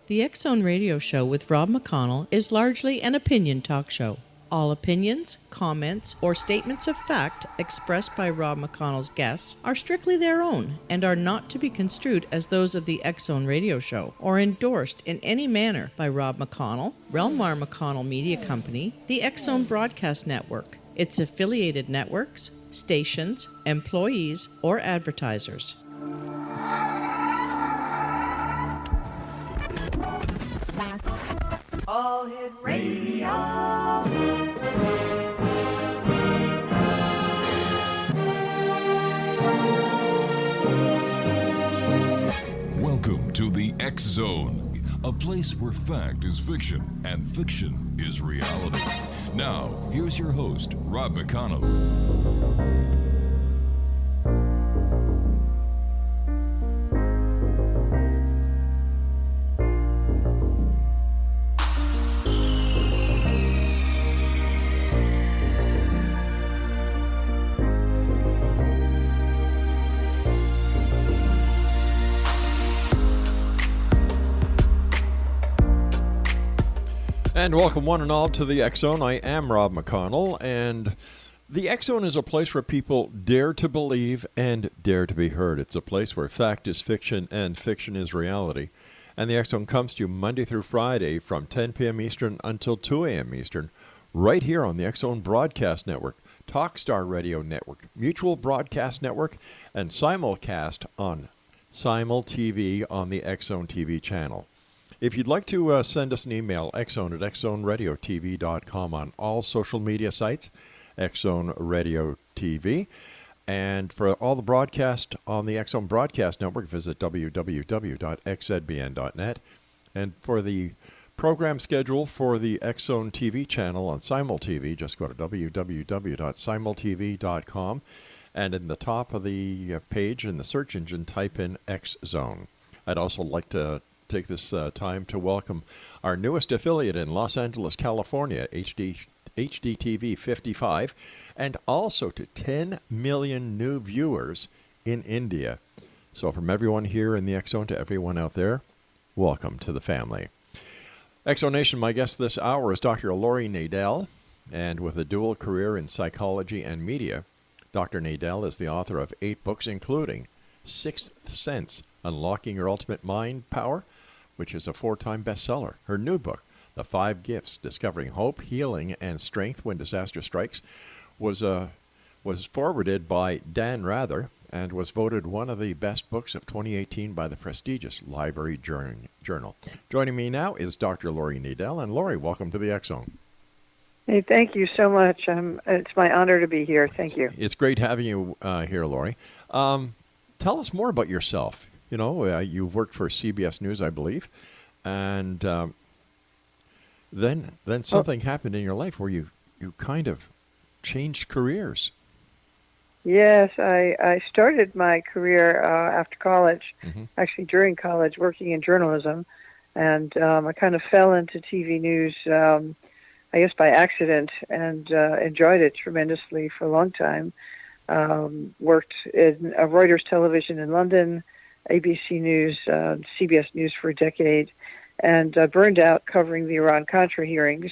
The X Zone Radio Show with Rob McConnell is largely an opinion talk show. All opinions, comments, or statements of fact expressed by Rob McConnell's guests are strictly their own and are not to be construed as those of the X Zone Radio Show or endorsed in any manner by Rob McConnell, REL-MAR McConnell Media Company, the X Zone Broadcast Network, its affiliated networks, stations, employees, or advertisers. All Hit Radio. Welcome to the X Zone, a place where fact is fiction and fiction is reality. Now, here's your host, Rob McConnell. And welcome one and all to the X Zone. I am Rob McConnell, and the X Zone is a place where people dare to believe and dare to be heard. It's a place where fact is fiction and fiction is reality. And the X Zone comes to you Monday through Friday from 10 p.m. Eastern until 2 a.m. Eastern, right here on the X Zone Broadcast Network, Talkstar Radio Network, Mutual Broadcast Network, and simulcast on Simul TV on the X Zone TV channel. If you'd like to send us an email, xzone@xzoneradiotv.com on all social media sites, Xzone Radio TV. And for all the broadcast on the Xzone Broadcast Network, visit www.xzbn.net. And for the program schedule for the Xzone TV channel on Simul TV, just go to www.simultv.com. And in the top of the page in the search engine, type in Xzone. I'd also like to take this time to welcome our newest affiliate in Los Angeles, California, HDTV 55, and also to 10 million new viewers in India. So from everyone here in the X Zone to everyone out there, welcome to the family. X Zone Nation, my guest this hour is Dr. LAURIE NADEL, and with a dual career in psychology and media, Dr. NADEL is the author of 8 books, including Sixth Sense, Unlocking Your Ultimate Mind Power, which is a 4-time bestseller. Her new book, The 5 Gifts, Discovering Hope, Healing, and Strength When Disaster Strikes, was forwarded by Dan Rather and was voted one of the best books of 2018 by the prestigious Library Journal. Joining me now is Dr. LAURIE NADEL. And Laurie, welcome to the X Zone. Hey, thank you so much. It's my honor to be here. Thank you. It's great having you here, Laurie. Tell us more about yourself. You know, you've worked for CBS News, I believe, and then something happened in your life where you kind of changed careers. Yes, I started my career after college, actually during college, working in journalism, and I kind of fell into TV news, I guess by accident, and enjoyed it tremendously for a long time. Worked in Reuters Television in London, ABC News, CBS News for a decade, and burned out covering the Iran-Contra hearings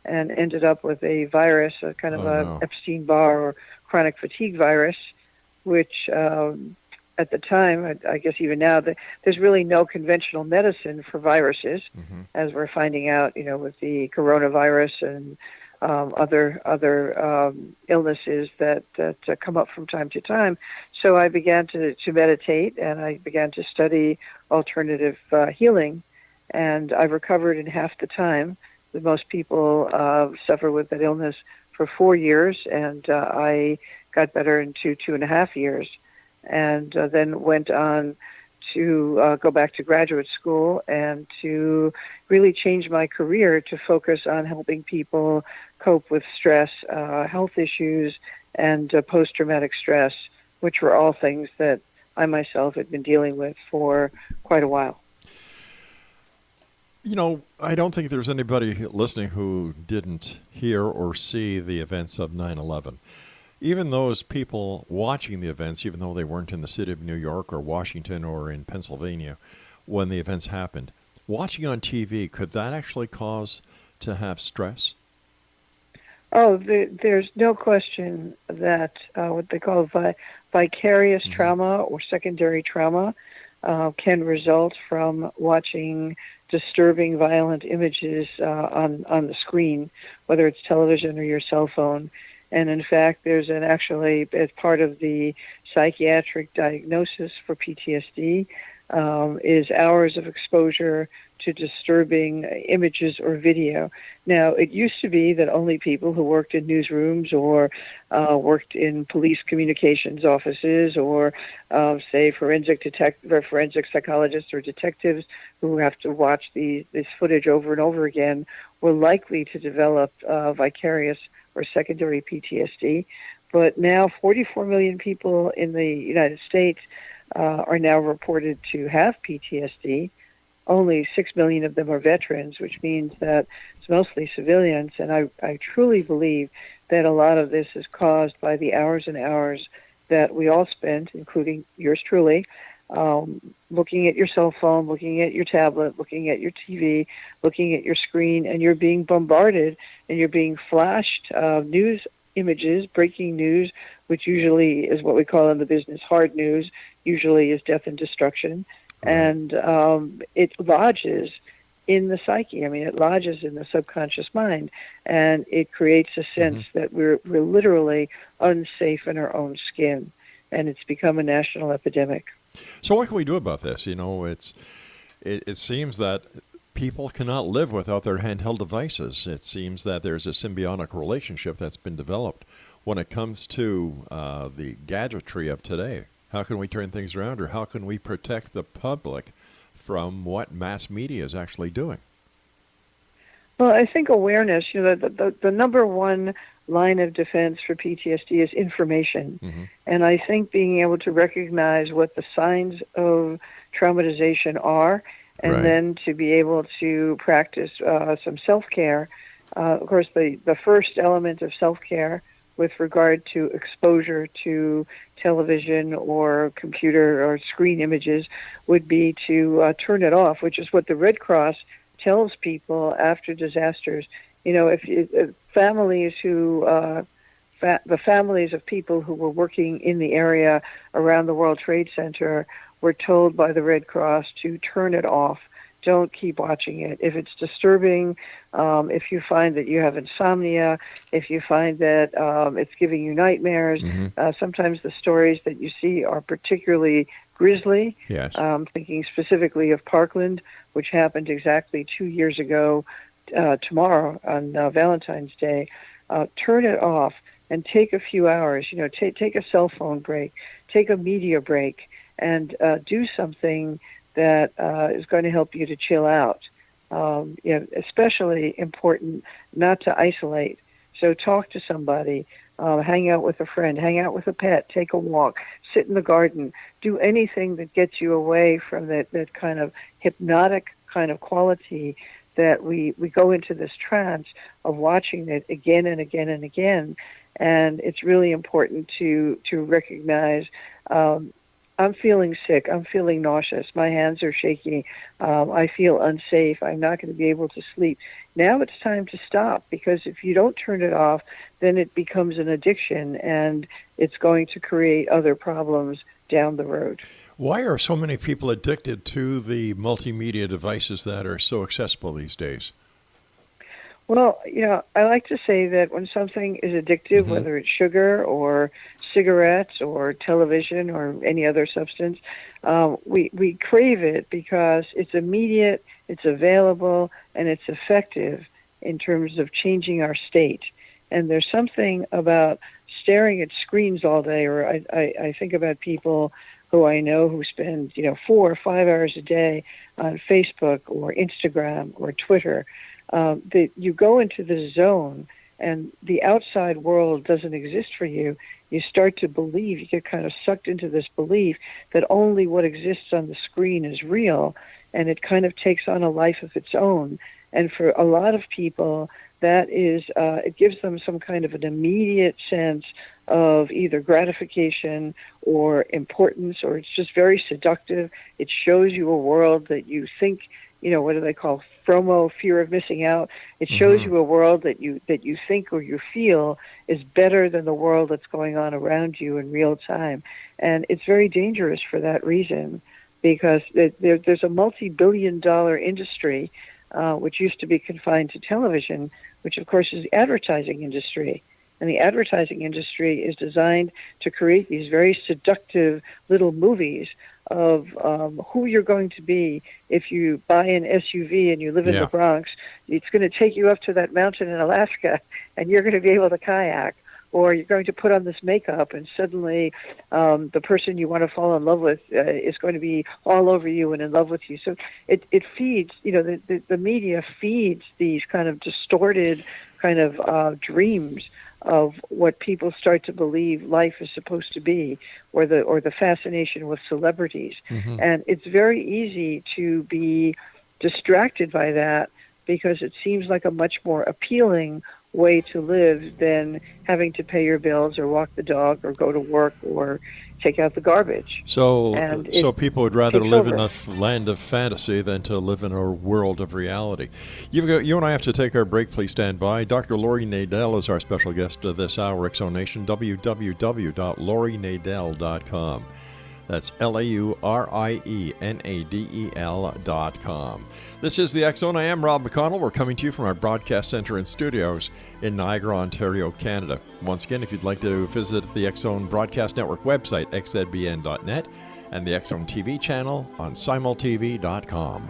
and ended up with a virus, a kind of Epstein-Barr or chronic fatigue virus, which at the time, I guess even now, there's really no conventional medicine for viruses, as we're finding out, you know, with the coronavirus and other illnesses that come up from time to time. So I began to meditate, and I began to study alternative healing, and I recovered in half the time. Most people suffer with that illness for 4 years, and I got better in 2.5 years, and then went on to go back to graduate school and to really change my career to focus on helping people cope with stress, health issues, and post-traumatic stress, which were all things that I myself had been dealing with for quite a while. You know, I don't think there's anybody listening who didn't hear or see the events of 9/11. Even those people watching the events, even though they weren't in the city of New York or Washington or in Pennsylvania when the events happened, Watching on TV, could that actually cause to have stress? Oh, there's no question that what they call vicarious trauma or secondary trauma can result from watching disturbing, violent images on the screen, whether it's television or your cell phone. And in fact, there's actually, as part of the psychiatric diagnosis for PTSD, is hours of exposure to disturbing images or video. Now, it used to be that only people who worked in newsrooms or worked in police communications offices or, say, forensic psychologists or detectives who have to watch this footage over and over again were likely to develop vicarious or secondary PTSD. But now 44 million people in the United States are now reported to have PTSD. Only 6 million of them are veterans, which means that it's mostly civilians. And I truly believe that a lot of this is caused by the hours and hours that we all spent, including yours truly, looking at your cell phone, looking at your tablet, looking at your TV, looking at your screen, and you're being bombarded and you're being flashed news images, breaking news, which usually is what we call in the business hard news, usually is death and destruction. And it lodges in the psyche. I mean, it lodges in the subconscious mind, and it creates a sense that we're literally unsafe in our own skin, and it's become a national epidemic. So what can we do about this? You know, it seems that people cannot live without their handheld devices. It seems that there's a symbiotic relationship that's been developed when it comes to the gadgetry of today. How can we turn things around, or how can we protect the public from what mass media is actually doing? Well, I think awareness, you know, the number one line of defense for PTSD is information. And I think being able to recognize what the signs of traumatization are, and then to be able to practice some self-care. Of course, the first element of self-care with regard to exposure to television or computer or screen images would be to turn it off, which is what the Red Cross tells people after disasters. You know, if families who the families of people who were working in the area around the World Trade Center were told by the Red Cross to turn it off. Don't keep watching it. If it's disturbing, if you find that you have insomnia, if you find that it's giving you nightmares, sometimes the stories that you see are particularly grisly. Yes. Thinking specifically of Parkland, which happened exactly 2 years ago tomorrow on Valentine's Day. Turn it off and take a few hours. You know, take a cell phone break, take a media break, and do something that is going to help you to chill out. You know, especially important not to isolate. So talk to somebody, hang out with a friend, hang out with a pet, take a walk, sit in the garden, do anything that gets you away from that kind of hypnotic kind of quality that we go into this trance of watching it again and again and again. And it's really important to recognize I'm feeling sick. I'm feeling nauseous. My hands are shaky. I feel unsafe. I'm not going to be able to sleep. Now it's time to stop, because if you don't turn it off, then it becomes an addiction, and it's going to create other problems down the road. Why are so many people addicted to the multimedia devices that are so accessible these days? Well, you know, I like to say that when something is addictive, whether it's sugar or cigarettes or television or any other substance, we crave it because it's immediate, it's available, and it's effective in terms of changing our state. And there's something about staring at screens all day, or I think about people who I know who spend, 4 or 5 hours a day on Facebook or Instagram or Twitter. That you go into the zone and the outside world doesn't exist for you. You start to believe, you get kind of sucked into this belief that only what exists on the screen is real, and it kind of takes on a life of its own. And for a lot of people, that is, it gives them some kind of an immediate sense of either gratification or importance, or it's just very seductive. It shows you a world that you think what do they call FOMO, fear of missing out. It shows you a world that you think or you feel is better than the world that's going on around you in real time. And it's very dangerous for that reason, because there's a multi-billion-dollar industry, which used to be confined to television, which of course is the advertising industry. And the advertising industry is designed to create these very seductive little movies of who you're going to be if you buy an SUV and you live in the Bronx. It's going to take you up to that mountain in Alaska, and you're going to be able to kayak. Or you're going to put on this makeup, and suddenly the person you want to fall in love with is going to be all over you and in love with you. So it feeds, the media feeds these kind of distorted kind of dreams of what people start to believe life is supposed to be, or the fascination with celebrities. And it's very easy to be distracted by that, because it seems like a much more appealing way to live than having to pay your bills or walk the dog or go to work or take out the garbage. So people would rather live in a land of fantasy than to live in a world of reality. You and I have to take our break. Please stand by. Dr. Laurie Nadel is our special guest this hour. Exonation, www.laurienadel.com. That's LAURIENADEL.com. This is the X Zone. I am Rob McConnell. We're coming to you from our broadcast center and studios in Niagara, Ontario, Canada. Once again, if you'd like to visit the X Zone Broadcast Network website, xzbn.net, and the X Zone TV channel on simultv.com.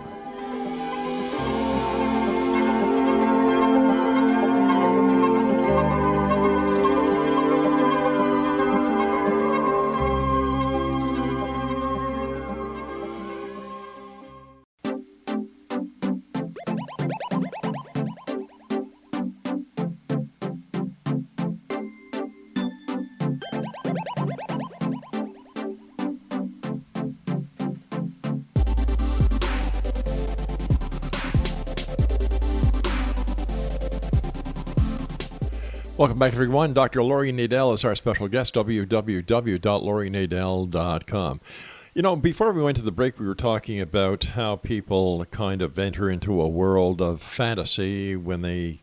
Welcome back, everyone. Dr. Laurie Nadel is our special guest, www.laurienadel.com. Before we went to the break, we were talking about how people kind of enter into a world of fantasy when they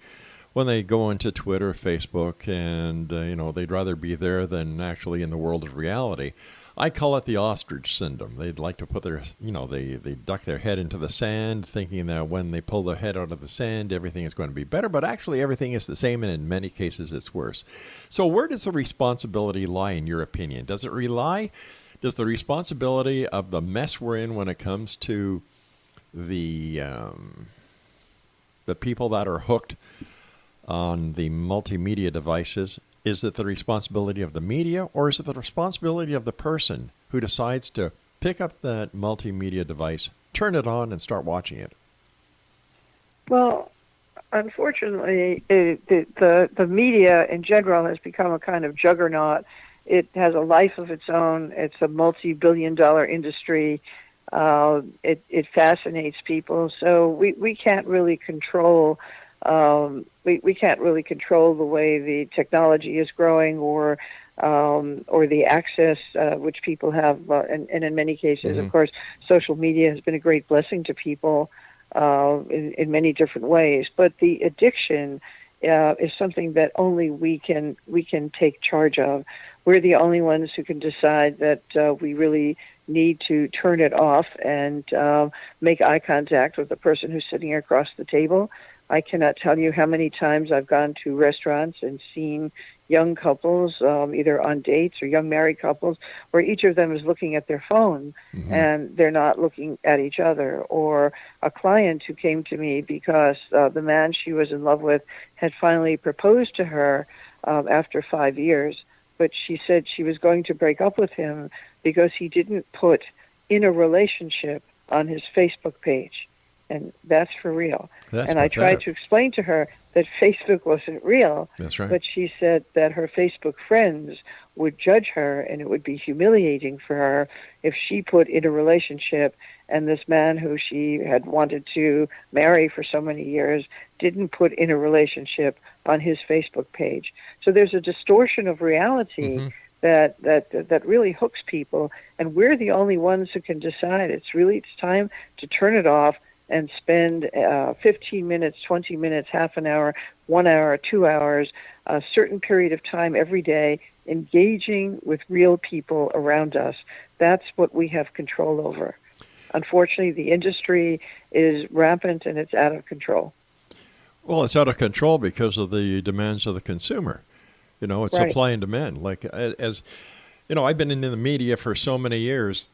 go into Twitter, Facebook, and, they'd rather be there than actually in the world of reality. I call it the ostrich syndrome. They'd like to put their, they duck their head into the sand, thinking that when they pull their head out of the sand, everything is going to be better. But actually, everything is the same, and in many cases, it's worse. So where does the responsibility lie, in your opinion? Does the responsibility of the mess we're in when it comes to the people that are hooked on the multimedia devices, is it the responsibility of the media, or is it the responsibility of the person who decides to pick up that multimedia device, turn it on, and start watching it? Well, unfortunately, the media in general has become a kind of juggernaut. It has a life of its own. It's a multi-billion-dollar industry. It fascinates people. So we can't really control. We can't really control the way the technology is growing, or the access which people have, and in many cases, of course, social media has been a great blessing to people in many different ways. But the addiction is something that only we can take charge of. We're the only ones who can decide that we really need to turn it off and make eye contact with the person who's sitting across the table. I cannot tell you how many times I've gone to restaurants and seen young couples, either on dates or young married couples, where each of them is looking at their phone and they're not looking at each other. Or a client who came to me because the man she was in love with had finally proposed to her after 5 years, but she said she was going to break up with him because he didn't put "in a relationship" on his Facebook page. And that's for real. And I tried to explain to her that Facebook wasn't real. That's right. But she said that her Facebook friends would judge her, and it would be humiliating for her if she put "in a relationship" and this man who she had wanted to marry for so many years didn't put "in a relationship" on his Facebook page. So there's a distortion of reality that really hooks people, and we're the only ones who can decide. It's time to turn it off and spend 15 minutes, 20 minutes, half an hour, 1 hour, 2 hours, a certain period of time every day, engaging with real people around us. That's what we have control over. Unfortunately, the industry is rampant and it's out of control. Well, it's out of control because of the demands of the consumer. You know, it's Right. supply and demand. Like, as you know, I've been in the media for so many years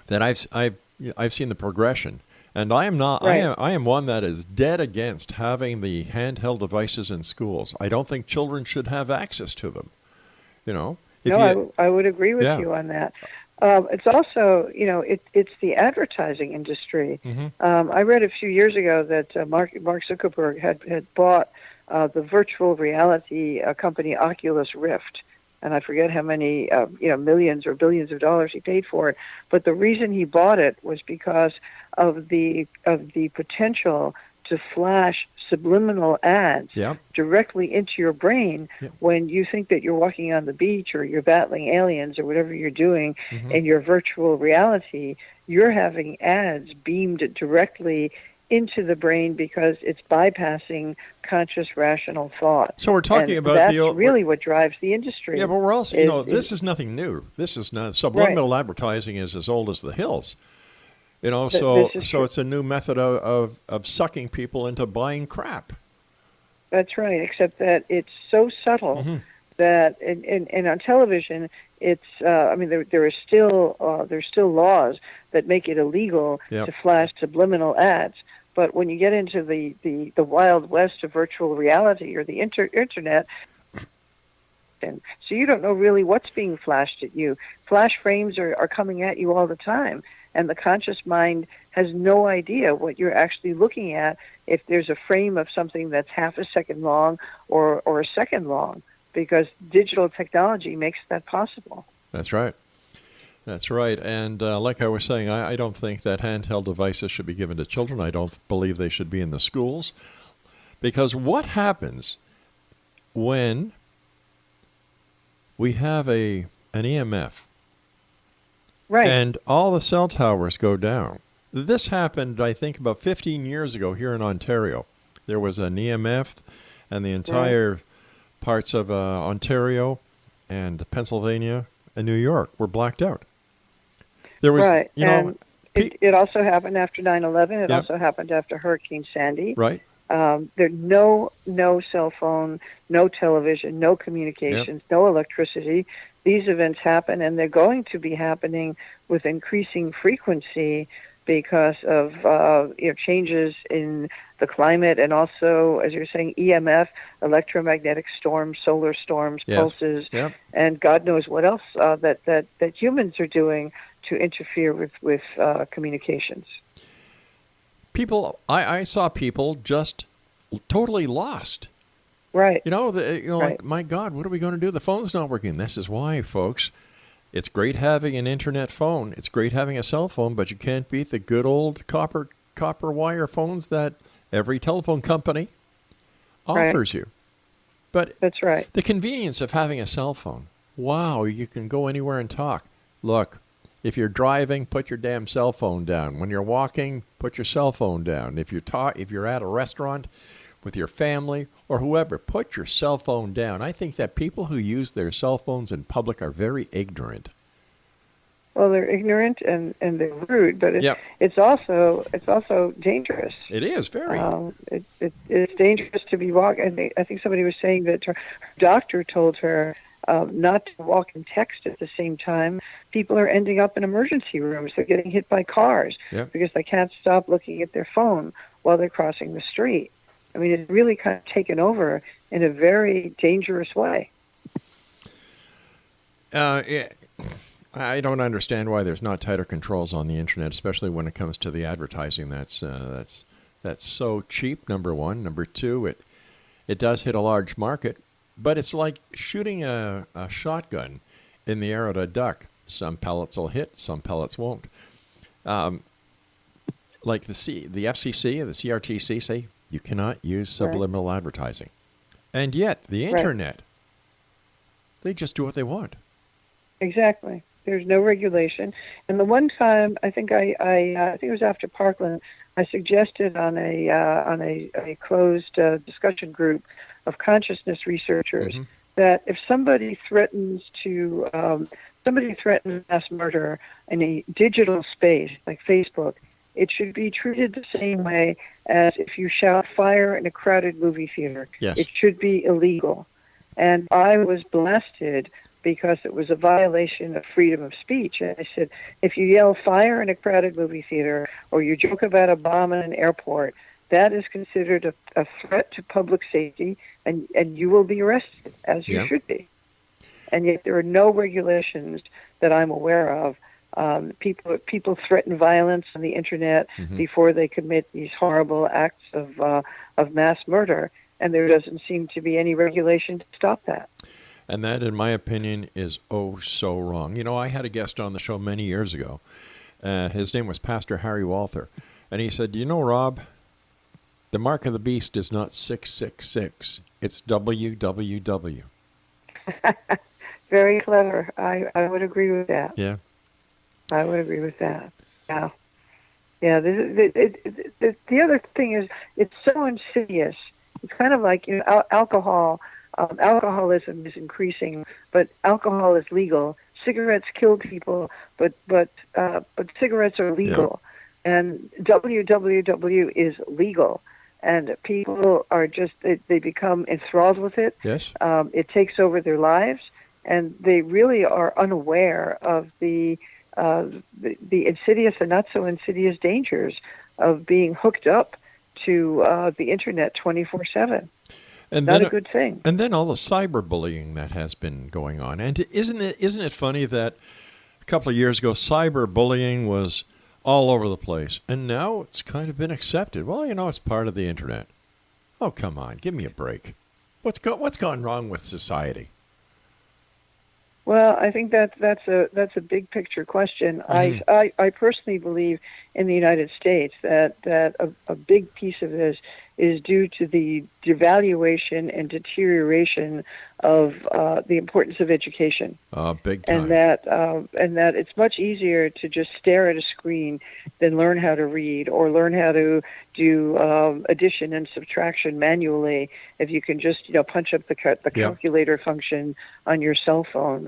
that I've seen the progression, and I am not. Right. I am one that is dead against having the handheld devices in schools. I don't think children should have access to them. You know, I would agree with Yeah. you on that. It's also, it's the advertising industry. I read a few years ago that Mark Zuckerberg had bought the virtual reality company Oculus Rift, and I forget how many millions or billions of dollars he paid for it. But the reason he bought it was because of the potential to flash subliminal ads Yep. directly into your brain when you think that you're walking on the beach or you're battling aliens or whatever you're doing in your virtual reality. You're having ads beamed directly into the brain because it's bypassing conscious, rational thought. So we're talking And about that's the old, really what drives the industry. Yeah, but we're also, this is nothing new. This is not subliminal Right. advertising is as old as the hills. You know, Th- so this is so true. it's a new method of sucking people into buying crap. That's right, except that it's so subtle that, and on television, it's. There are still there's still laws that make it illegal Yep. to flash subliminal ads. But when you get into the wild west of virtual reality or the internet, and so you don't know really what's being flashed at you. Flash frames are coming at you all the time, and the conscious mind has no idea what you're actually looking at if there's a frame of something that's half a second long or a second long, because digital technology makes that possible. That's right. That's right. And like I was saying, I don't think that handheld devices should be given to children. I don't believe they should be in the schools. Because what happens when we have an EMF Right. and all the cell towers go down? This happened, I think, about 15 years ago here in Ontario. There was an EMF, and the entire parts of Ontario and Pennsylvania and New York were blacked out. There was, Right. And it also happened after 9/11. It Yep. also happened after Hurricane Sandy. right? There's no cell phone, no television, no communications, no electricity. These events happen, and they're going to be happening with increasing frequency because of changes in the climate, and also, as you're saying, EMF, electromagnetic storms, solar storms, Yes. pulses, Yep. and God knows what else that humans are doing to interfere with communications. People, I saw people just totally lost. Right. Like, Right. my God, what are we going to do? The phone's not working. This is why, folks. It's great having an internet phone. It's great having a cell phone, but you can't beat the good old copper wire phones that every telephone company offers you. But That's right. the convenience of having a cell phone. Wow, you can go anywhere and talk. Look, if you're driving, put your damn cell phone down. When you're walking, put your cell phone down. If you're at a restaurant with your family or whoever, put your cell phone down. I think that people who use their cell phones in public are very ignorant. Well, they're ignorant and they're rude, but Yep. it's also dangerous. It is very. It's dangerous to be walking. I think somebody was saying that her doctor told her not to walk and text at the same time. People are ending up in emergency rooms. They're getting hit by cars Yep. because they can't stop looking at their phone while they're crossing the street. I mean, it's really kind of taken over in a very dangerous way. I don't understand why there's not tighter controls on the internet, especially when it comes to the advertising. That's so cheap. Number one. Number two, it does hit a large market, but it's like shooting a shotgun in the air at a duck. Some pellets will hit, some pellets won't. Like the FCC and the CRTC say, you cannot use subliminal advertising, and yet the internet, they just do what they want. Exactly. There's no regulation. And the one time, I think I think it was after Parkland, I suggested on a closed discussion group of consciousness researchers that if somebody threatens mass murder in a digital space like Facebook, it should be treated the same way as if you shout fire in a crowded movie theater. Yes. It should be illegal. And I was blasted because it was a violation of freedom of speech. And I said, if you yell fire in a crowded movie theater or you joke about a bomb in an airport, that is considered a threat to public safety, and you will be arrested, as you should be. And yet there are no regulations that I'm aware of. People threaten violence on the internet before they commit these horrible acts of mass murder, and there doesn't seem to be any regulation to stop that. And that, in my opinion, is so wrong. You know, I had a guest on the show many years ago. His name was Pastor Harry Walther. And he said, you know, Rob, the mark of the beast is not 666. It's WWW. Very clever. I would agree with that. Yeah. I would agree with that. Yeah. Yeah. The other thing is, it's so insidious. It's kind of like, you know, alcohol. Alcoholism is increasing, but alcohol is legal. Cigarettes kill people, but cigarettes are legal, and WWW is legal, and people are just they become enthralled with it. Yes, it takes over their lives, and they really are unaware of the insidious and not so insidious dangers of being hooked up to the internet 24/7. And not then, a good thing. And then all the cyberbullying that has been going on. And isn't it funny that a couple of years ago, cyberbullying was all over the place, and now it's kind of been accepted. Well, you know, it's part of the internet. Oh, come on, give me a break. What's gone wrong with society? Well, I think that's a big picture question. I personally believe in the United States that a big piece of this is due to the devaluation and deterioration of the importance of education. Big time. And that it's much easier to just stare at a screen than learn how to read or learn how to do addition and subtraction manually. If you can just punch up the calculator function on your cell phone.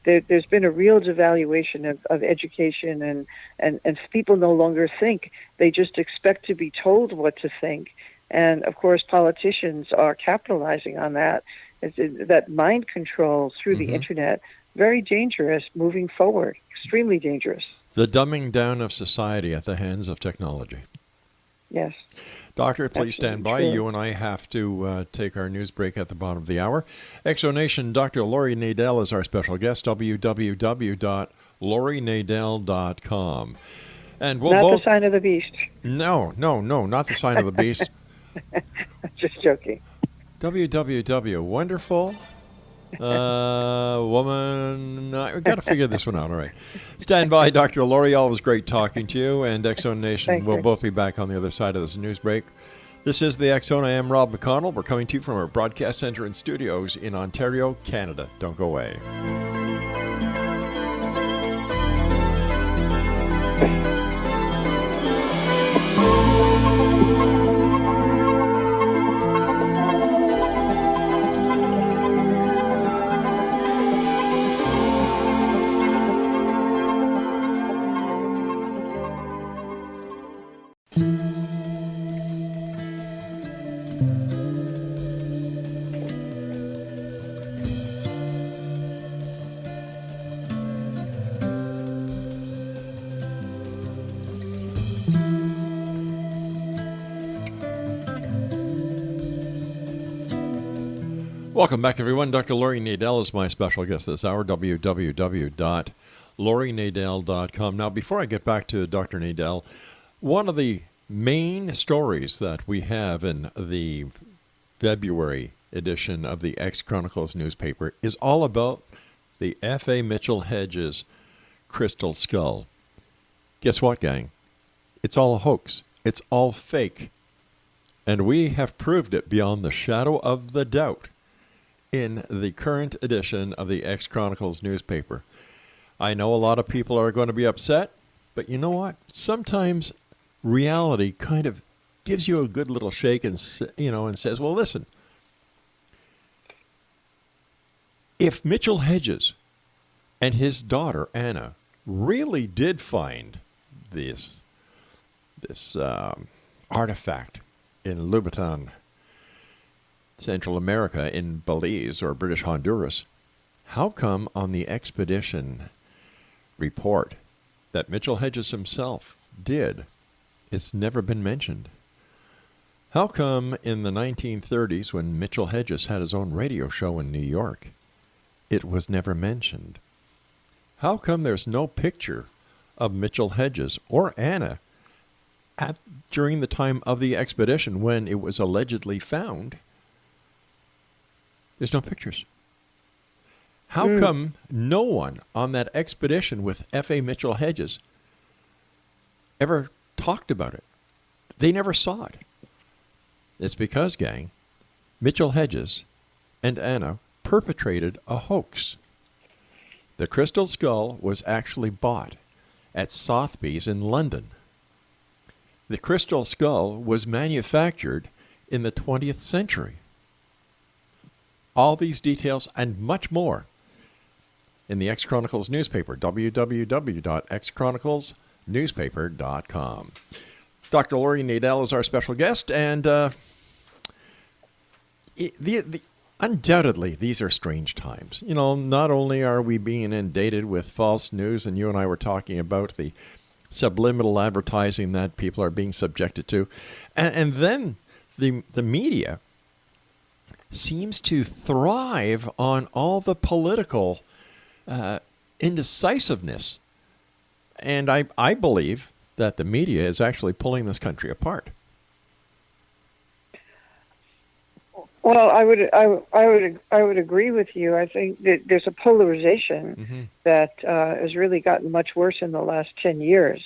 There's been a real devaluation of education, and people no longer think. They just expect to be told what to think. And, of course, politicians are capitalizing on that. That mind control through the Internet, very dangerous moving forward, extremely dangerous. The dumbing down of society at the hands of technology. Yes. Doctor, please stand by. True. You and I have to take our news break at the bottom of the hour. Exonation, Dr. Laurie Nadel is our special guest, www.laurienadel.com. And we'll not the sign of the beast. No, not the sign of the beast. Just joking. www. Wonderful woman. We've got to figure this one out. All right. Stand by, Dr. Laurie. Always great talking to you. And X-Zone Nation will both be back on the other side of this news break. This is the X-Zone. I am Rob McConnell. We're coming to you from our broadcast center and studios in Ontario, Canada. Don't go away. Welcome back, everyone. Dr. Laurie Nadel is my special guest this hour, www.laurienadel.com. Now, before I get back to Dr. Nadel, one of the main stories that we have in the February edition of the X-Chronicles newspaper is all about the F.A. Mitchell Hedges crystal skull. Guess what, gang? It's all a hoax. It's all fake. And we have proved it beyond the shadow of the doubt in the current edition of the X-Chronicles newspaper. I know a lot of people are going to be upset, but you know what? Sometimes reality kind of gives you a good little shake and says, well, listen, if Mitchell Hedges and his daughter Anna really did find this artifact in Louboutin, Central America, in Belize or British Honduras, how come on the expedition report that Mitchell Hedges himself did, it's never been mentioned? How come in the 1930s, when Mitchell Hedges had his own radio show in New York, it was never mentioned? How come there's no picture of Mitchell Hedges or Anna during the time of the expedition when it was allegedly found? There's no pictures. How come no one on that expedition with F.A. Mitchell Hedges ever talked about it? They never saw it. It's because, gang, Mitchell Hedges and Anna perpetrated a hoax. The crystal skull was actually bought at Sotheby's in London. The crystal skull was manufactured in the 20th century. All these details and much more in the X Chronicles newspaper, www.xchroniclesnewspaper.com. Dr. Laurie Nadel is our special guest, and undoubtedly, these are strange times. You know, not only are we being inundated with false news, and you and I were talking about the subliminal advertising that people are being subjected to, and then the media seems to thrive on all the political indecisiveness. And I believe that the media is actually pulling this country apart. Well, I would agree with you. I think that there's a polarization that has really gotten much worse in the last 10 years.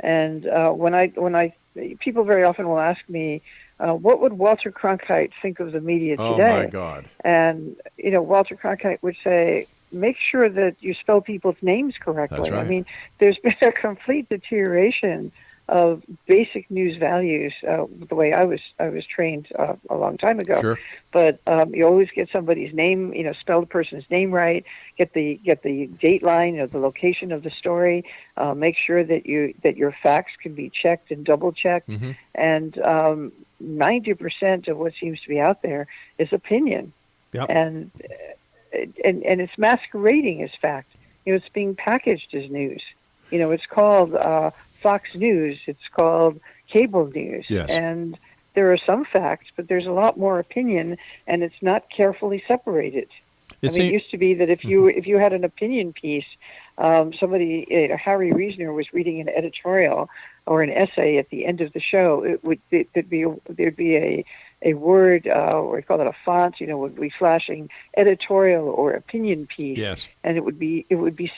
And when people very often will ask me, what would Walter Cronkite think of the media today? Oh my God! And Walter Cronkite would say, make sure that you spell people's names correctly. That's right. I mean, there's been a complete deterioration of basic news values, the way I was trained a long time ago. Sure. But you always get somebody's name, spell the person's name right, get the date line, the location of the story, make sure that your facts can be checked and double checked, and 90% of what seems to be out there is opinion, and it's masquerading as fact. It's being packaged as news. It's called Fox News. It's called cable news. Yes. And there are some facts, but there's a lot more opinion, and it's not carefully separated. It used to be that if you had an opinion piece, somebody, Harry Reasoner was reading an editorial or an essay at the end of the show. There'd be a word, or we call it a font, would be flashing editorial or opinion piece. Yes. And it would be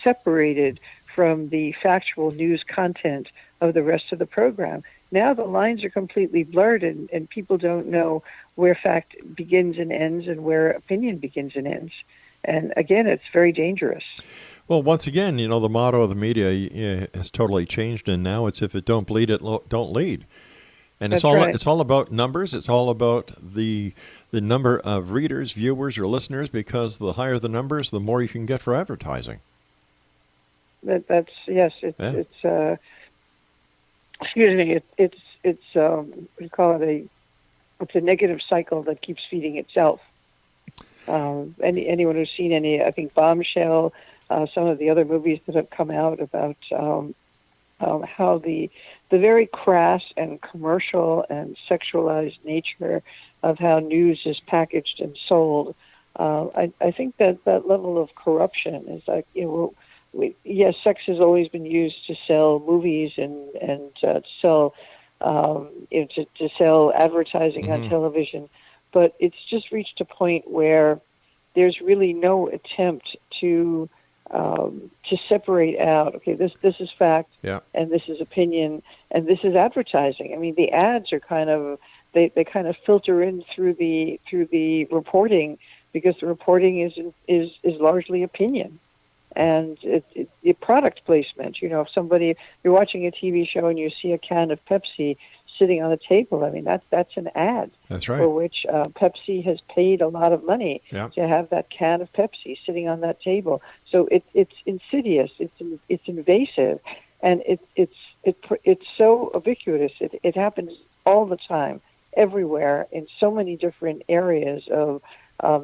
separated from the factual news content of the rest of the program. Now the lines are completely blurred, and people don't know where fact begins and ends and where opinion begins and ends. And again, it's very dangerous. Well, once again, the motto of the media has totally changed, and now it's if it don't bleed, it don't lead. And it's all about numbers. It's all about the number of readers, viewers, or listeners, because the higher the numbers, the more you can get for advertising. That's yes. It's excuse me. It's we call it it's a negative cycle that keeps feeding itself. Anyone who's seen any, I think, Bombshell, some of the other movies that have come out about how the very crass and commercial and sexualized nature of how news is packaged and sold. I think that level of corruption is like, yes, sex has always been used to sell movies and to sell to sell advertising on television, but it's just reached a point where there's really no attempt to separate out. Okay, this is fact, and this is opinion, and this is advertising. I mean, the ads are kind of they kind of filter in through the reporting, because the reporting is largely opinion. And the product placement, you know, if you're watching a TV show and you see a can of Pepsi sitting on a table, I mean, that's an ad. That's right. For which Pepsi has paid a lot of money Yeah. to have that can of Pepsi sitting on that table. So it's insidious, it's invasive, and it's so ubiquitous. It happens all the time, everywhere, in so many different areas of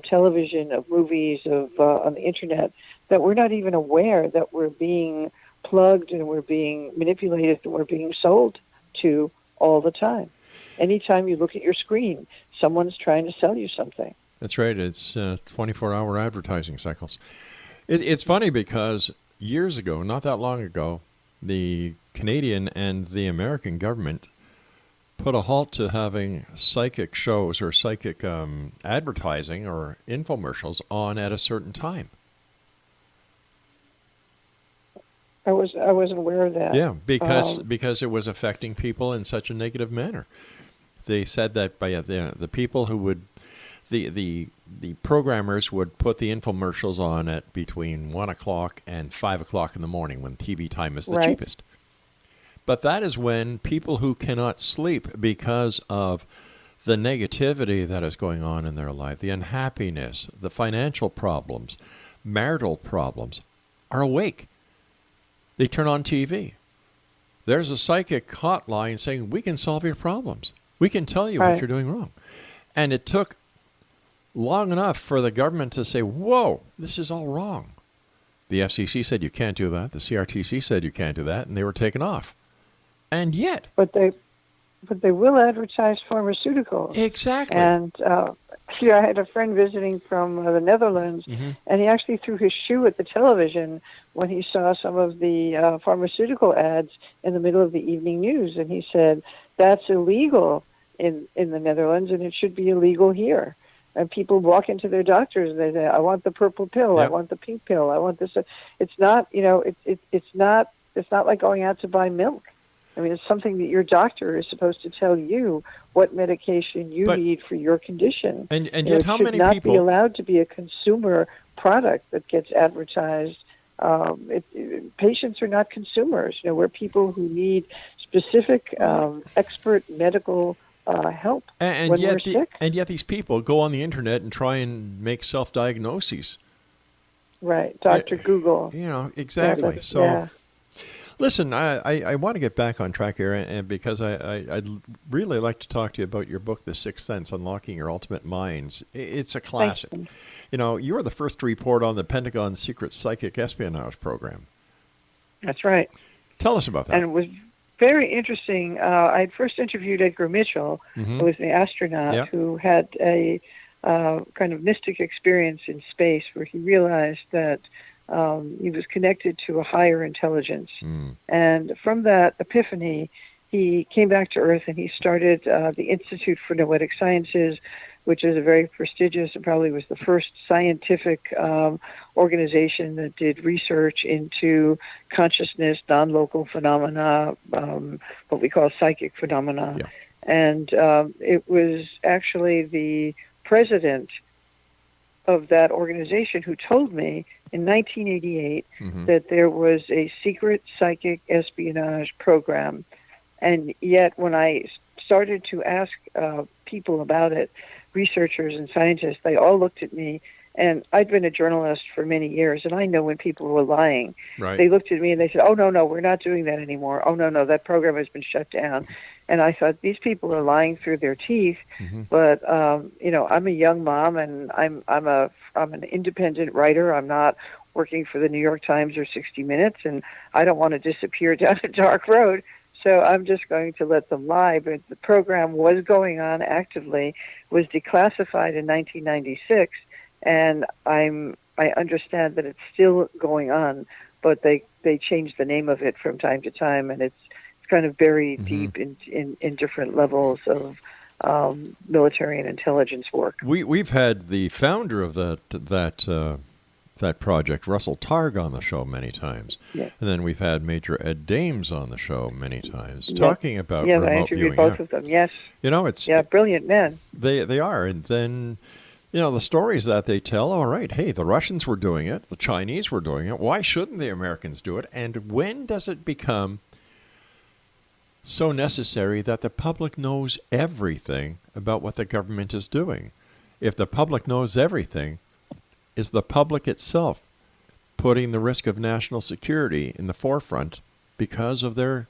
television, of movies, of on the internet, that we're not even aware that we're being plugged and we're being manipulated and we're being sold to all the time. Anytime you look at your screen, someone's trying to sell you something. That's right. It's 24-hour advertising cycles. It's funny because years ago, not that long ago, the Canadian and the American government put a halt to having psychic shows or psychic advertising or infomercials on at a certain time. I wasn't aware of that. Yeah, because it was affecting people in such a negative manner. They said that by the people who would the programmers would put the infomercials on at between 1 o'clock and 5 o'clock in the morning when TV time is the Right. cheapest. But that is when people who cannot sleep because of the negativity that is going on in their life, the unhappiness, the financial problems, marital problems, are awake. They turn on TV. There's a psychic hotline saying, we can solve your problems. We can tell you what Right. you're doing wrong. And it took long enough for the government to say, whoa, this is all wrong. The FCC said you can't do that. The CRTC said you can't do that, and they were taken off. And yet... But they will advertise pharmaceuticals. Exactly. And I had a friend visiting from the Netherlands, and he actually threw his shoe at the television when he saw some of the pharmaceutical ads in the middle of the evening news. And he said, that's illegal in the Netherlands, and it should be illegal here. And people walk into their doctors and they say, I want the purple pill, Yep. I want the pink pill, I want this. It's not, you know, it's not like going out to buy milk. I mean, it's something that your doctor is supposed to tell you what medication you need for your condition. And You know, yet it how should many not people... be allowed to be a consumer product that gets advertised. Patients are not consumers. You know, we're people who need specific expert medical help when we're sick. And yet these people go on the internet and try and make self-diagnoses. Right, Dr. Google. You know, exactly. Yeah. Listen, I want to get back on track here, and because I'd really like to talk to you about your book, The Sixth Sense, Unlocking Your Ultimate Minds. It's a classic. Thank you. You know, you were the first to report on the Pentagon's secret psychic espionage program. That's right. Tell us about that. And it was very interesting. I had first interviewed Edgar Mitchell, who was the astronaut who had a kind of mystic experience in space where he realized that he was connected to a higher intelligence. And from that epiphany, he came back to Earth and he started the Institute for Noetic Sciences, which is a very prestigious and probably was the first scientific organization that did research into consciousness, non-local phenomena, what we call psychic phenomena. Yeah. And it was actually the president of that organization who told me in 1988 that there was a secret psychic espionage program. And yet when I started to ask people about it, researchers and scientists, they all looked at me, and I'd been a journalist for many years, and I know when people were lying. Right. They looked at me and they said, oh, no, we're not doing that anymore. Oh, no, that program has been shut down. And I thought, these people are lying through their teeth. But, you know, I'm a young mom, and I'm an independent writer. I'm not working for the New York Times or 60 Minutes, and I don't want to disappear down a dark road. So I'm just going to let them lie. But the program was going on actively, was declassified in 1996, and I understand that it's still going on, but they change the name of it from time to time, and it's kind of buried deep in different levels of military and intelligence work. We've had the founder of that project, Russell Targ, on the show many times. Yeah. And then we've had Major Ed Dames on the show many times, Yes. talking about I remote interviewed viewing. both of them, yes. You know, it's brilliant men. They are. And then The stories that they tell, all right, hey, the Russians were doing it, the Chinese were doing it, why shouldn't the Americans do it? And when does it become so necessary that the public knows everything about what the government is doing? If the public knows everything, is the public itself putting the risk of national security in the forefront because of their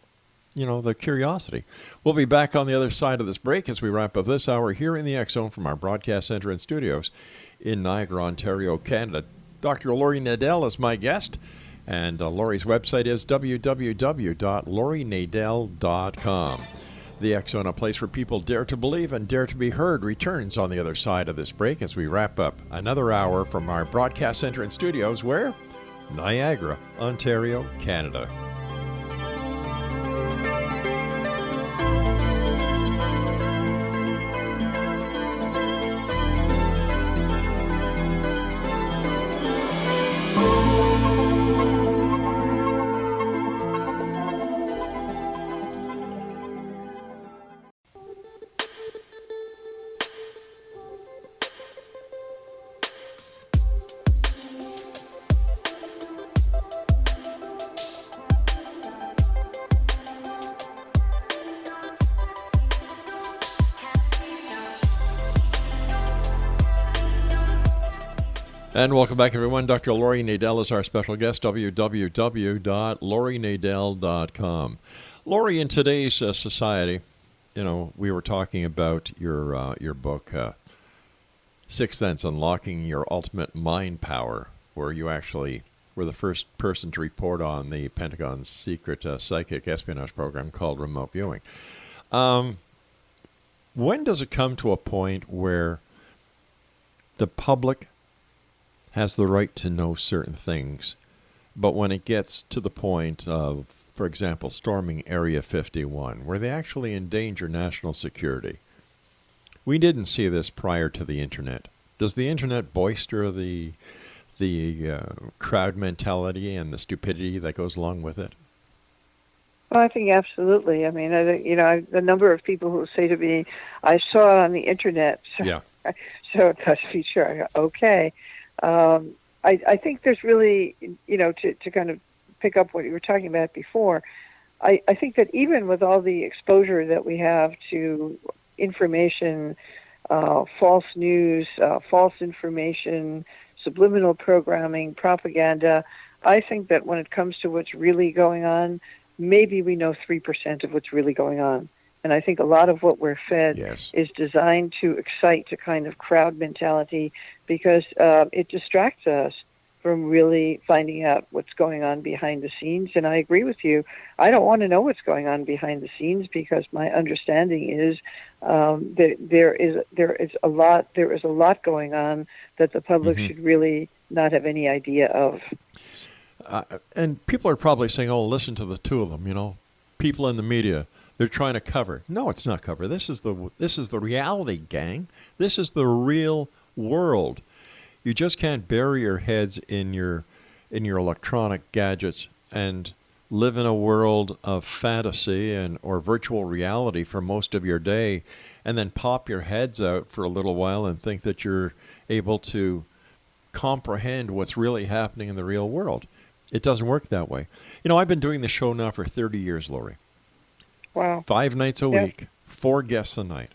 curiosity? We'll be back on the other side of this break as we wrap up this hour here in the X Zone from our broadcast center and studios in Niagara, Ontario, Canada. Dr. Laurie Nadel is my guest, and Laurie's website is www.laurienadel.com. The X Zone, a place where people dare to believe and dare to be heard, returns on the other side of this break as we wrap up another hour from our broadcast center and studios where? Niagara, Ontario, Canada. And welcome back, everyone. Dr. Laurie Nadel is our special guest, www.laurienadel.com. Laurie, in today's society, we were talking about your book, Sixth Sense, Unlocking Your Ultimate Mind Power, where you actually were the first person to report on the Pentagon's secret psychic espionage program called remote viewing. When does it come to a point where the public has the right to know certain things, but when it gets to the point of, for example, storming Area 51, where they actually endanger national security? We didn't see this prior to the Internet. Does the Internet bolster the crowd mentality and the stupidity that goes along with it? Well, I think absolutely. I mean, I think, the number of people who say to me, I saw it on the Internet, so it must be true. I go, okay. I think there's really, to kind of pick up what you were talking about before, I think that even with all the exposure that we have to information, false news, false information, subliminal programming, propaganda, I think that when it comes to what's really going on, maybe we know 3% of what's really going on. And I think a lot of what we're fed is designed to excite a kind of crowd mentality because it distracts us from really finding out what's going on behind the scenes. And I agree with you. I don't want to know what's going on behind the scenes because my understanding is that there is a lot going on that the public should really not have any idea of. And people are probably saying, "Oh, listen to the two of them." People in the media. They're trying to cover. No, it's not cover. This is the reality, gang. This is the real world. You just can't bury your heads in your electronic gadgets and live in a world of fantasy or virtual reality for most of your day and then pop your heads out for a little while and think that you're able to comprehend what's really happening in the real world. It doesn't work that way. I've been doing the show now for 30 years, Laurie. Wow. 5 nights a week, 4 guests a night.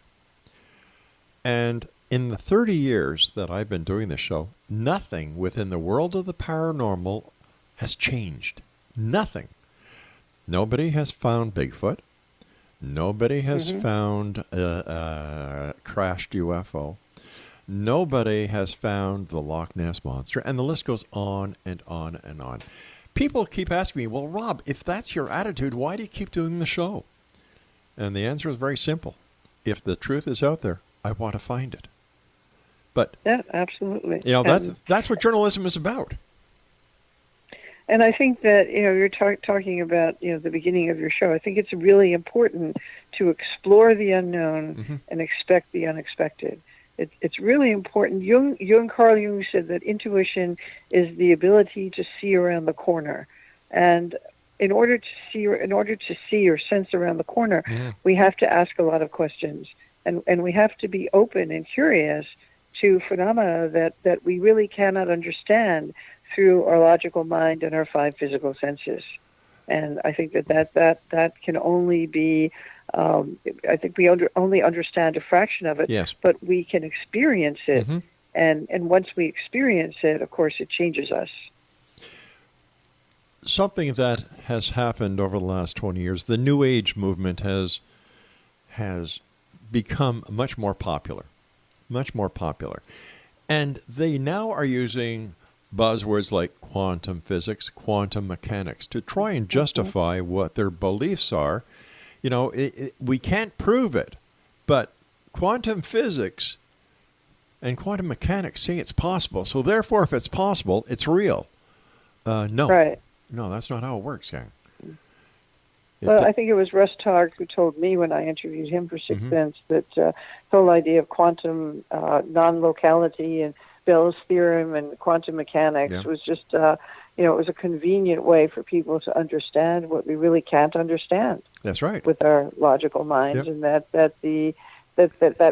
And in the 30 years that I've been doing this show, nothing within the world of the paranormal has changed. Nothing. Nobody has found Bigfoot. Nobody has found a crashed UFO. Nobody has found the Loch Ness Monster. And the list goes on and on and on. People keep asking me, well, Rob, if that's your attitude, why do you keep doing the show? And the answer is very simple. If the truth is out there, I want to find it. But yeah, absolutely. That's what journalism is about. And I think that you're talking about the beginning of your show. I think it's really important to explore the unknown and expect the unexpected. It's really important. Carl Jung said that intuition is the ability to see around the corner, and in order to see or sense around the corner, we have to ask a lot of questions, and we have to be open and curious to phenomena that we really cannot understand through our logical mind and our five physical senses. And I think that can only be, I think we only understand a fraction of it, Yes. but we can experience it. Mm-hmm. And once we experience it, of course, it changes us. Something that has happened over the last 20 years, the New Age movement has become much more popular. And they now are using buzzwords like quantum physics, quantum mechanics to try and justify what their beliefs are. You know, we can't prove it, but quantum physics and quantum mechanics say it's possible. So therefore, if it's possible, it's real. No. Right. No, that's not how it works, gang. Well, I think it was Russ Targ who told me when I interviewed him for Sixth Mm-hmm. Sense that the whole idea of quantum non-locality and Bell's theorem and quantum mechanics was just, it was a convenient way for people to understand what we really can't understand. That's right. With our logical minds, and that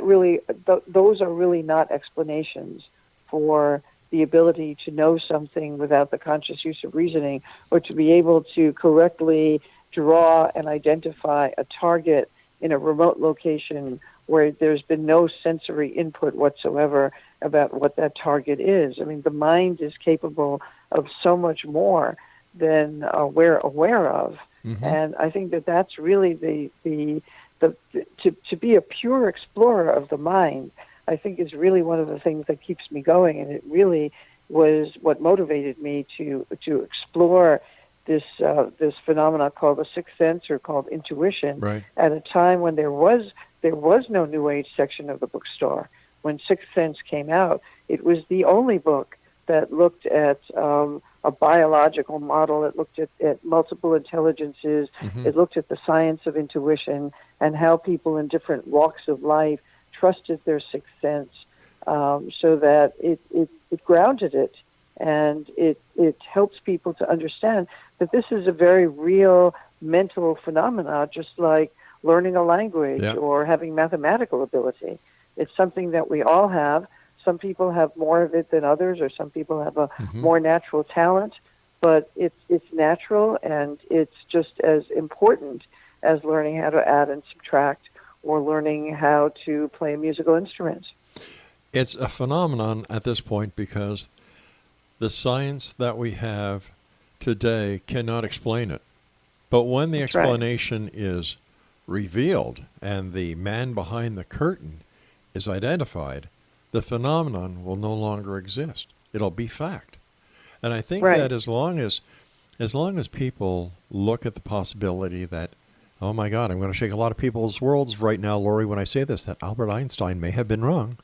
really those are really not explanations for the ability to know something without the conscious use of reasoning, or to be able to correctly draw and identify a target in a remote location where there's been no sensory input whatsoever about what that target is. I mean, the mind is capable of so much more than we're aware of. Mm-hmm. And I think that's really to be a pure explorer of the mind, I think is really one of the things that keeps me going. And it really was what motivated me to explore this phenomena called the sixth sense, or called intuition, Right. at a time when there was no New Age section of the bookstore. When Sixth Sense came out, it was the only book that looked at a biological model. It looked at multiple intelligences. Mm-hmm. It looked at the science of intuition and how people in different walks of life trusted their sixth sense, so that it grounded it, and it helps people to understand that this is a very real mental phenomena, just like learning a language or having mathematical ability. It's something that we all have. Some people have more of it than others, or some people have a more natural talent, but it's natural, and it's just as important as learning how to add and subtract, or learning how to play a musical instrument. It's a phenomenon at this point because the science that we have today cannot explain it. But when the explanation is revealed and the man behind the curtain is identified, the phenomenon will no longer exist. It'll be fact. And I think that as long as people look at the possibility that, oh my God, I'm going to shake a lot of people's worlds right now, Laurie, when I say this, that Albert Einstein may have been wrong,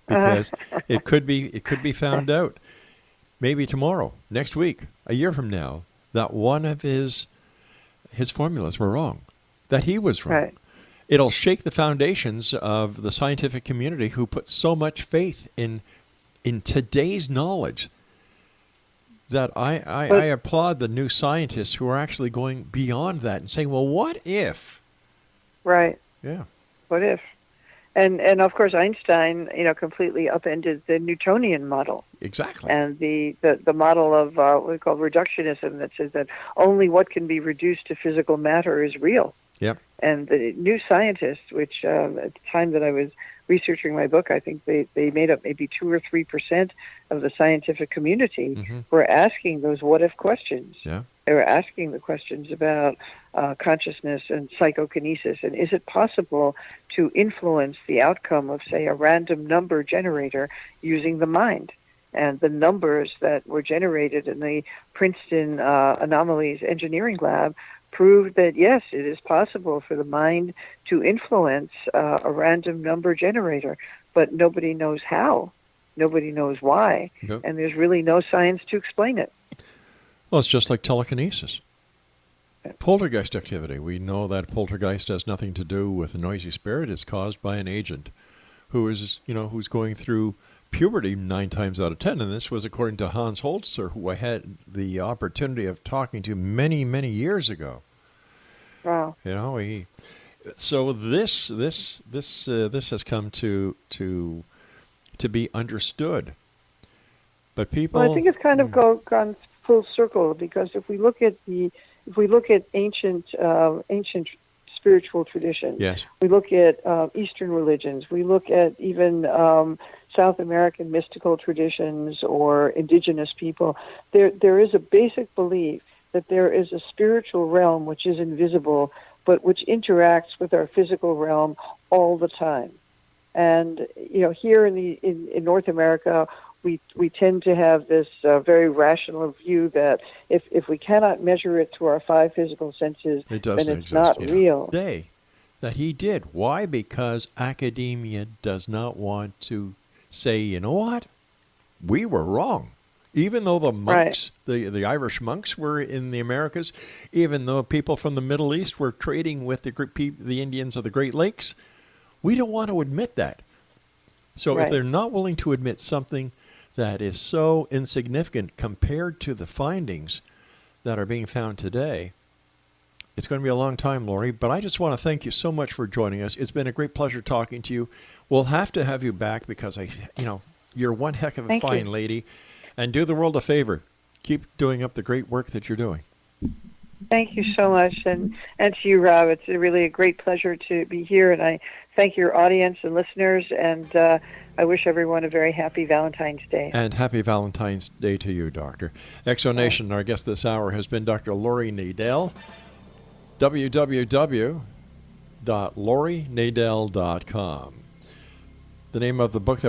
because it could be found out maybe tomorrow, next week, a year from now, that one of his formulas were wrong, that he was wrong. Right. It'll shake the foundations of the scientific community who put so much faith in today's knowledge, that I applaud the new scientists who are actually going beyond that and saying, well, what if? Right. Yeah. What if? And of course, Einstein, completely upended the Newtonian model. Exactly. And the model of what we call reductionism, that says that only what can be reduced to physical matter is real. Yep. And the new scientists, which at the time that I was researching my book, I think they made up maybe 2 or 3% of the scientific community, were asking those what-if questions. Yeah. They were asking the questions about consciousness and psychokinesis, and is it possible to influence the outcome of, say, a random number generator using the mind? And the numbers that were generated in the Princeton Anomalies Engineering Lab proved that, yes, it is possible for the mind to influence a random number generator, but nobody knows how. Nobody knows why. Yep. And there's really no science to explain it. Well, it's just like telekinesis. Poltergeist activity. We know that poltergeist has nothing to do with a noisy spirit. It's caused by an agent who is, who's going through puberty 9 times out of 10. And this was according to Hans Holzer, who I had the opportunity of talking to many, many years ago. Wow. So this has come to to be understood. But people, Well, I think it's kind of gone full circle, because if we look at ancient spiritual traditions, yes, we look at Eastern religions, we look at even South American mystical traditions or indigenous people, there is a basic belief that there is a spiritual realm which is invisible, but which interacts with our physical realm all the time. And here in North America, we tend to have this very rational view that if we cannot measure it through our five physical senses, then it's not real. That he did. Why? Because academia does not want to say, you know what, we were wrong. Even though the monks, the Irish monks were in the Americas, even though people from the Middle East were trading with the Indians of the Great Lakes, we don't want to admit that. So if they're not willing to admit something that is so insignificant compared to the findings that are being found today, it's going to be a long time, Laurie. But I just want to thank you so much for joining us. It's been a great pleasure talking to you. We'll have to have you back because you're one heck of a fine lady. And do the world a favor. Keep doing up the great work that you're doing. Thank you so much. And to you, Rob, it's really a great pleasure to be here. And I thank your audience and listeners. And I wish everyone a very happy Valentine's Day. And happy Valentine's Day to you, Doctor. Exonation, our guest this hour has been Dr. Laurie Nadel. www.laurienadel.com. The name of the book that